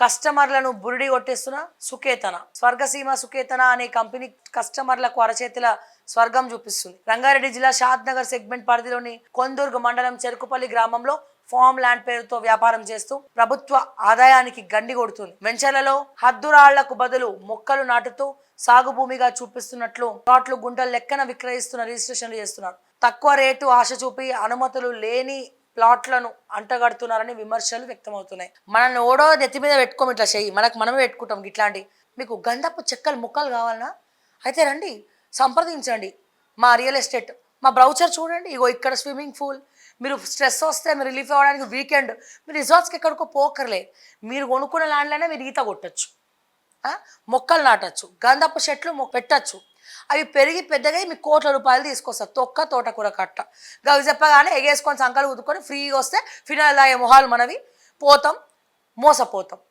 కస్టమర్లను బురిడి కొట్టేస్తున్న సుకేతన. స్వర్గసీమ సుకేతన అనే కంపెనీ కస్టమర్లకు అరచేతుల స్వర్గం చూపిస్తుంది. రంగారెడ్డి జిల్లా షాద్ నగర్ సెగ్మెంట్ పరిధిలోని కొందుర్గ్ మండలం చెరుకుపల్లి గ్రామంలో ఫామ్ ల్యాండ్ పేరుతో వ్యాపారం చేస్తూ ప్రభుత్వ ఆదాయానికి గండి కొడుతుంది. వెంచర్లలో హద్దురాళ్లకు బదులు మొక్కలు నాటుతూ సాగు భూమిగా చూపిస్తున్నట్లు ప్లాట్లు గుంటలు లెక్కన విక్రయిస్తున్న రిజిస్ట్రేషన్లు చేస్తున్నారు. తక్కువ రేటు ఆశ చూపి అనుమతులు లేని ప్లాట్లను అంటగడుతున్నారని విమర్శలు వ్యక్తమవుతున్నాయి. మనల్ని ఓడో నెత్తి మీద పెట్టుకోము, ఇట్లా చెయ్యి మనమే పెట్టుకుంటాం. ఇట్లాంటి మీకు గంధపు చెక్కలు ముక్కలు కావాలన్నా అయితే రండి, సంప్రదించండి మా రియల్ ఎస్టేట్. మా బ్రౌచర్ చూడండి, ఇగో ఇక్కడ స్విమ్మింగ్ పూల్. మీరు స్ట్రెస్ వస్తే మీరు రిలీఫ్ అవ్వడానికి వీకెండ్ మీరు రిసార్ట్స్కి ఎక్కడికో పోకర్లే, మీరు కొనుక్కున్న ల్యాండ్లోనే మీరు ఈత కొట్టచ్చు, మొక్కలు నాటచ్చు, గంధపు చెట్లు పెట్టచ్చు. అవి పెరిగి పెద్దగా మీకు కోట్ల రూపాయలు తీసుకొస్తారు. తొక్క తోటకూర కట్ట గవి చెప్పగానే ఎగేసుకొని సంకలు ఉదుకొని ఫ్రీగా వస్తే ఫినాయిల్ తాగే మొహాలు మనవి. పోతాం, మోసపోతాం.